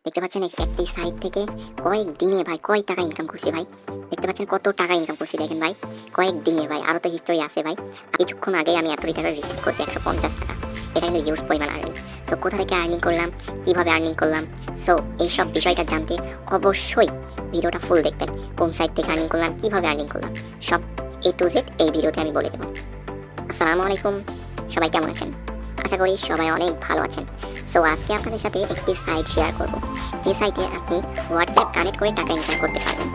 দেখতে পাচ্ছেন একটি সাইট থেকে কয়েক দিনে ভাই কয় টাকা ইনকাম করছি ভাই। দেখতে পাচ্ছেন কত টাকা ইনকাম করছি, দেখেন ভাই কয়েক দিনে ভাই। আরও তো হিস্টোরি আছে ভাই। কিছুক্ষণ আগে আমি এত টাকা রিসিভ করছি 150 টাকা। এটা কিন্তু ইউজ পরিমাণ আর্নিং। সো কোথা থেকে আর্নিং করলাম, কীভাবে আর্নিং করলাম, সো এইসব বিষয়টা জানতে অবশ্যই ভিডিওটা ফুল দেখবেন। কোন সাইট থেকে আর্নিং করলাম, কীভাবে আর্নিং করলাম, সব A to Z এই ভিডিওতে আমি বলে দেবো। আসসালামু আলাইকুম, সবাই কেমন আছেন? আশা করি সবাই অনেক ভালো আছেন। সো আজকে আপনাদের সাথে একটি সাইট শেয়ার করব, যে সাইটে আপনি হোয়াটসঅ্যাপ কানেক্ট করে টাকা ইনকাম করতে পারবেন।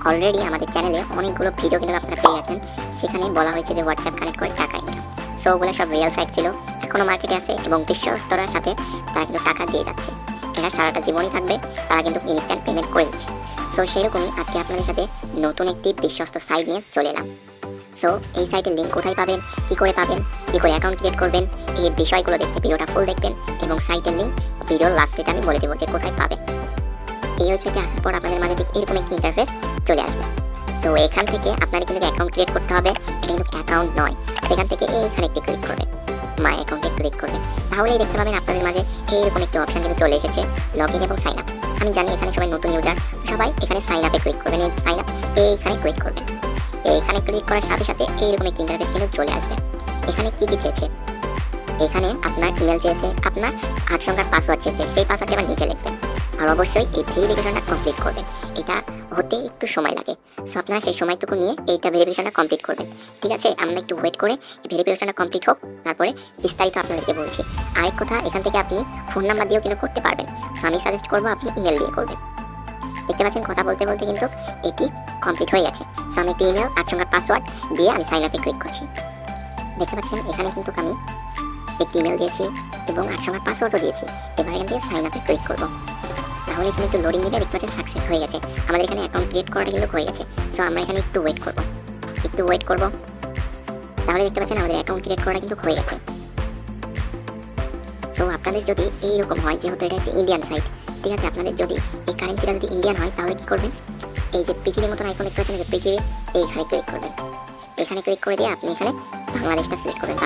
অলরেডি আমাদের চ্যানেলে অনেকগুলো ভিডিও কিন্তু আপনারা পেয়ে গেছেন, সেখানে বলা হয়েছে যে হোয়াটসঅ্যাপ কানেক্ট করে টাকা ইনকাম। সো ওগুলো সব রিয়েল সাইট ছিল, এখনও মার্কেটে আছে এবং বিশ্বস্ততার সাথে তারা কিন্তু টাকা দিয়ে যাচ্ছে। এরা সারাটা জীবনই থাকবে, তারা কিন্তু ইনস্ট্যান্ট পেমেন্ট করে দিচ্ছে। সো সেরকমই আজকে আপনাদের সাথে নতুন একটি বিশ্বস্ত সাইট নিয়ে চলে এলাম। সো এই সাইটের লিঙ্ক কোথায় পাবেন, কী করে পাবেন, কী করে অ্যাকাউন্ট ক্রিয়েট করবেন, এই বিষয়গুলো দেখতে ভিডিওটা ফুল দেখবেন এবং সাইটের লিঙ্ক ভিডিওর লাস্টে আমি বলে দেবো যে কোথায় পাবেন। এই ওয়েবসাইটে আসার পর আপনাদের মাঝে ঠিক এরকম একটি ইন্টারফেস চলে আসবে। সো এখান থেকে আপনাদের কিন্তু অ্যাকাউন্ট ক্রিয়েট করতে হবে। এটা কিন্তু অ্যাকাউন্ট নয়। সেখান থেকে এইখানে একটি ক্লিক করবেন, মাই অ্যাকাউন্টে ক্লিক করবেন। তাহলেই দেখতে পাবেন আপনাদের মাঝে এইরকম একটি অপশন কিন্তু চলে এসেছে, লগ ইন এবং সাইন আপ। আমি জানি এখানে সবাই নতুন ইউজার, সবাই এখানে সাইন আপে ক্লিক করবেন। এই সাইন আপ এইখানে ক্লিক করবেন। এইখানে ক্লিক করার সাথে সাথে এইরকম একটি ইন্টারফেস কিন্তু চলে আসবে। এখানে কী কী চেয়েছে, এখানে আপনার ইমেল চেয়েছে, আপনার 8 সংখ্যার পাসওয়ার্ড চেয়েছে, সেই পাসওয়ার্ডটি আবার নিচে লিখবেন। আর অবশ্যই এই ভেরিফিকেশনটা কমপ্লিট করবেন। এটা হতে একটু সময় লাগে, সো আপনারা সেই সময়টুকু নিয়ে এইটা ভেরিফিকেশনটা কমপ্লিট করবেন। ঠিক আছে, আমরা একটু ওয়েট করে ভেরিফিকেশনটা কমপ্লিট হোক, তারপরে বিস্তারিত আপনাদেরকে বলছি। আরেক কথা, এখান থেকে আপনি ফোন নাম্বার দিয়েও কিন্তু করতে পারবেন। সো আমি সাজেস্ট করবো আপনি ইমেল দিয়ে করবেন। দেখতে পাচ্ছেন কথা বলতে বলতে কিন্তু এটি কমপ্লিট হয়ে গেছে। সো আমি একটি ইমেল 8 সংখ্যার পাসওয়ার্ড দিয়ে আমি সাইন আপে ক্লিক করছি। দেখতে পাচ্ছেন এখানে কিন্তু আমি একটি ইমেল দিয়েছি এবং 8 সংখ্যার পাসওয়ার্ডও দিয়েছি। এবার এখান থেকে সাইন আপে ক্লিক করবো। তাহলে এখানে একটু লোডিং নেবে। দেখতে পাচ্ছেন সাকসেস হয়ে গেছে, আমাদের এখানে অ্যাকাউন্ট ক্রিয়েট করাটা কিন্তু হয়ে গেছে। সো আমরা এখানে একটু ওয়েট করবো। তাহলে দেখতে পাচ্ছেন আমাদের অ্যাকাউন্ট ক্রিয়েট করাটা কিন্তু হয়ে গেছে। সো আপনাদের যদি এইরকম হয়, যেহেতু এটা হচ্ছে ইন্ডিয়ান সাইট, ঠিক আছে, আপনাদের যদি এই কারেন্সিটা যদি ইন্ডিয়ান হয় তাহলে কী করবেন, এই যে পৃথিবীর মতন আইকন দেখতে পাচ্ছেন, যে পৃথিবী, এইখানে ক্লিক করবেন। এখানে ক্লিক করে দিয়ে আপনি এখানে বাংলাদেশটা সিলেক্ট করবেন।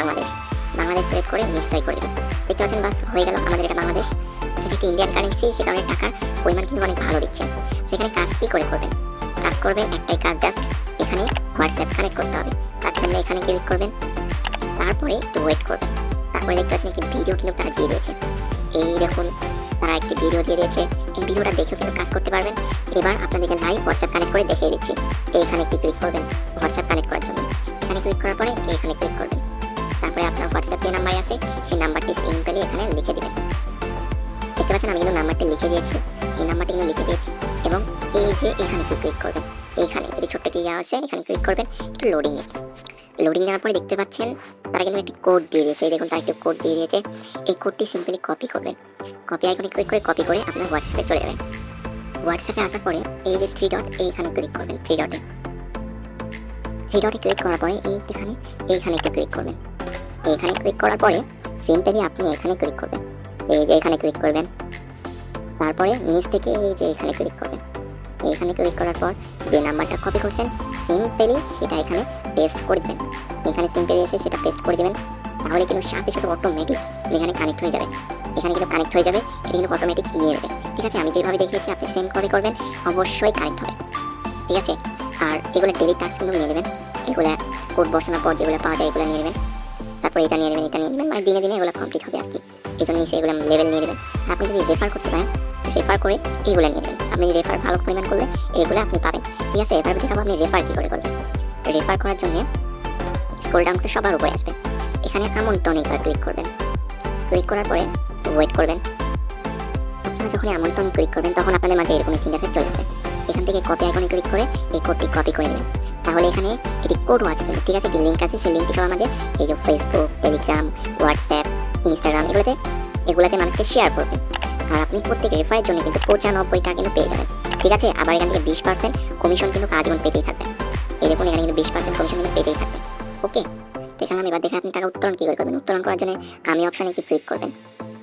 বাংলাদেশ সিলেক্ট করে নিশ্চয়ই করে দেবেন। দেখতে পাচ্ছেন বাস হয়ে গেল, আমাদের এটা বাংলাদেশ। সেটা একটি ইন্ডিয়ান কারেন্সি, সে কারণে টাকার পরিমাণ কিন্তু অনেক ভালো দিচ্ছে। সেখানে কাজ কী করে করবেন, কাজ করবেন একটাই কাজ, জাস্ট এখানে হোয়াটসঅ্যাপ কানেক্ট করতে হবে। তার জন্য এখানে ক্লিক করবেন, তারপরে একটু ওয়েট করবেন। তারপরে দেখতে পাচ্ছেন একটি ভিডিও কিন্তু তারা দিয়ে দিয়েছে। এই দেখুন, তারা একটি ভিডিও দিয়ে দিয়েছে। এই ভিডিওটা দেখেও কিন্তু কাজ করতে পারবেন। এবার আপনাদেরকে লাইভ হোয়াটসঅ্যাপ কানেক্ট করে দেখিয়ে দিচ্ছি। এইখানে একটি ক্লিক করবেন হোয়াটসঅ্যাপ কানেক্ট করার জন্য। এখানে ক্লিক করার পরে এইখানে ক্লিক করবেন। তারপরে আপনার হোয়াটসঅ্যাপ যে নাম্বার আছে সেই নাম্বারটি সিম্পলি এখানে লিখে দেবেন। দেখতে পাচ্ছেন আমি কিন্তু নাম্বারটি লিখে দিয়েছি, এই নাম্বারটি কিন্তু লিখে দিয়েছি। এবং এই যে এখানে ক্লিক করবেন, এইখানে যদি ছোট্ট একটি ইয়া আছে এখানে ক্লিক করবেন। একটু লোডিং নেওয়ার পরে দেখতে পাচ্ছেন তারা কিন্তু একটি কোড দিয়ে দিয়েছে। এই দেখুন, তারা একটি কোড দিয়ে দিয়েছে। এই কোডটি সিম্পলি কপি করবেন। কপি আইকনে ক্লিক করে কপি করে আপনার হোয়াটসঅ্যাপে চলে যাবেন। হোয়াটসঅ্যাপে আসার পরে এই যে 3 ডট, এইখানে ক্লিক করবেন। 3 ডটে ক্লিক করার পরে এইখানে একটু ক্লিক করবেন। এইখানে ক্লিক করার পরে সিম্পলি আপনি এখানে ক্লিক করবেন। এই যে এখানে ক্লিক করবেন, তারপরে নিচ থেকে এই যে এখানে ক্লিক করবেন। এইখানে ক্লিক করার পর যে নাম্বারটা কপি করছেন সিম্পলি সেটা এখানে পেস্ট করে দেবেন। এখানে সিম্পলি এসে সেটা পেস্ট করে দেবেন। তাহলে কিন্তু সাথে সাথে অটোমেটিক এখানে কানেক্ট হয়ে যাবে। এখানে কিন্তু কানেক্ট হয়ে যাবে, এটা কিন্তু অটোমেটিক নিয়ে নেবে। ঠিক আছে, আমি যেভাবে দেখিয়েছি আপনি সেম কপি করবেন, অবশ্যই কানেক্ট হবে। ঠিক আছে, আর এগুলো ডেলি টাস্ক কিন্তু নিয়ে নেবেন। এগুলো কোড বসানোর পর যেগুলো পাওয়া যায় এগুলো নিয়ে নেবেন। তারপর এটা নিয়ে নেবেন, মানে দিনে দিনে এগুলো কমপ্লিট হবে আর কি। এই জন্য নিচে এগুলো লেভেল নিয়ে নেবেন। আপনি যদি রেফার করতে পারেন, রেফার করে এইগুলো নিয়ে নেবেন। আপনি রেফার ভালো পরিমাণ করলে এগুলো আপনি পাবেন। ঠিক আছে, এবার দেখাবো আপনি রেফার কী করে করবেন। রেফার করার জন্য স্ক্রল ডাউন করে সবার উপরে আসবেন। এখানে আমন্ত্রণ একবার ক্লিক করবেন। ক্লিক করার পরে ওয়েট করবেন। আপনারা যখন আমন্ত্রণে ক্লিক করবেন তখন আপনাদের মাঝে এরকম একটি ইন্টারফেস চলে যাবে। এখান থেকে কপি আইকনে ক্লিক করে এই কোডটি কপি করে নেবেন। তাহলে এখানে একটি কোডও আছে কিন্তু, ঠিক আছে, একটি লিঙ্ক আছে। সেই লিঙ্কটি সবার মাঝে এই যে ফেসবুক, টেলিগ্রাম, হোয়াটসঅ্যাপ, ইনস্টাগ্রাম এগুলোতে মানুষকে শেয়ার করবেন। আর আপনি প্রত্যেক রেফারের জন্য কিন্তু 95 টাকা কিন্তু পেয়ে যাবেন। ঠিক আছে, আবার এখান থেকে 20% কমিশন কিন্তু আজীবন পেতেই থাকবেন। এই দেখুন, এখানে কিন্তু 20% কমিশন কিন্তু পেতেই থাকবেন। ওকে, দেখালাম। এবার দেখে আপনি টাকা উত্তোলন কী করে করবেন। উত্তোলন করার জন্য আমি অপশানে একটি ক্লিক করবেন।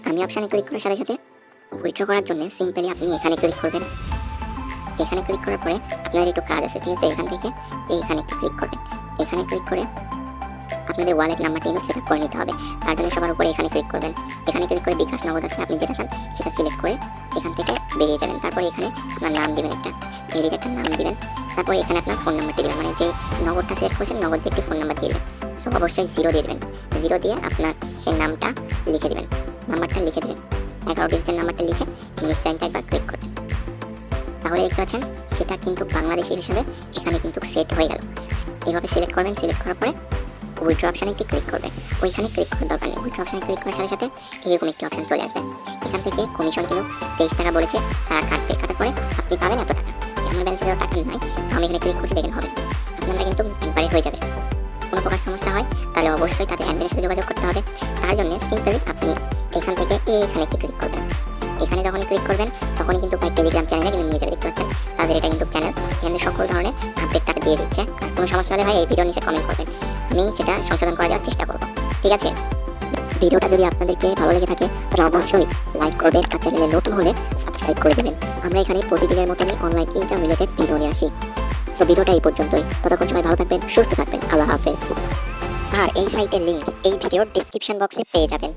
আমি অপশানে ক্লিক করার সাথে সাথে উইথড্র করার জন্য সিম্পলি আপনি এখানে ক্লিক করবেন। এখানে ক্লিক করার পরে আপনার একটু কাজ আছে, ঠিক আছে, এখান থেকে এইখানে একটু ক্লিক করবেন। এখানে ক্লিক করে আপনাদের ওয়ালেট নাম্বারটা কিন্তু সেট আপ করে নিতে হবে। তার জন্য সবার উপরে এখানে ক্লিক করবেন। এখানে ক্লিক করে বিকাশ নগদ আছে, আপনি যেটা চান সেটা সিলেক্ট করে এখান থেকে বেরিয়ে যাবেন। তারপরে এখানে আপনার নাম দিবেন, একটা ভ্যালিড একটা নাম দিবেন। তারপরে এখানে আপনার ফোন নাম্বারটি দিবেন, মানে যে নগদটা সিলেক্ট করেছেন নগদ যে একটি ফোন নাম্বার দিয়ে দেবেন। সো অবশ্যই 0 দিয়ে দেবেন। 0 দিয়ে আপনার সেই নামটা লিখে দেবেন, নাম্বারটা লিখে দেবেন। 11 ডিজিটের নাম্বারটা লিখে ইংলিশ সাইনটা একবার ক্লিক করবেন। তাহলে দেখতে পাচ্ছেন সেটা কিন্তু বাংলাদেশি হিসাবে এখানে কিন্তু সেট হয়ে গেল। এইভাবে সিলেক্ট করবেন, সিলেক্ট করার পরে উইথড্র অপশানে একটি ক্লিক করবেন। ওইখানে ক্লিক করার দরকার নেই, উইথড্র অপশানে ক্লিক করার সাথে সাথে এরকম একটি অপশান চলে আসবে। এখান থেকে কমিশন কিন্তু 23 টাকা বলেছে, তারা কাটবে, কাটার পরে আপনি পাবেন এত টাকা। আমার ব্যালেন্সে যত টাকা নাই, আমি এখানে ক্লিক করছি, দেখেন হবে, আপনারা কিন্তু একবারে হয়ে যাবে। কোনো প্রকার সমস্যা হয় তাহলে অবশ্যই তাদের অ্যাডমিনের সাথে যোগাযোগ করতে হবে। তার জন্য সিম্পলি আপনি এখান থেকে এখানে একটি ক্লিক করবেন। এখানে যখনই ক্লিক করবেন তখনই কিন্তু টেলিগ্রাম চ্যানেলে কিন্তু নিয়ে যাবে। দেখতে পাচ্ছেন তাদের এটা কিন্তু চ্যানেল, এখানে সকল ধরনের আপডেট তাকে দিয়ে দিচ্ছে। আর কোনো সমস্যা হলে ভাই এই ভিডিওর নিচে কমেন্ট করবেন, আমি সেটা সংশোধন করে দেওয়ার চেষ্টা করব। ঠিক আছে, ভিডিওটা যদি আপনাদেরকে ভালো লেগে থাকে তাহলে অবশ্যই লাইক করবেন, আর চ্যানেলে নতুন হলে সাবস্ক্রাইব করে দেবেন। আমরা এখানে প্রতিদিনের মতনই অনলাইন ইনকাম রিলেটেড ভিডিও নিয়ে আসি। সো ভিডিওটা এই পর্যন্তই, ততক্ষণ সবাই ভালো থাকবেন, সুস্থ থাকবেন, আল্লাহ হাফেজ। আর এই সাইটের লিংক এই ভিডিওর ডেসক্রিপশন বক্সে পেয়ে যাবেন।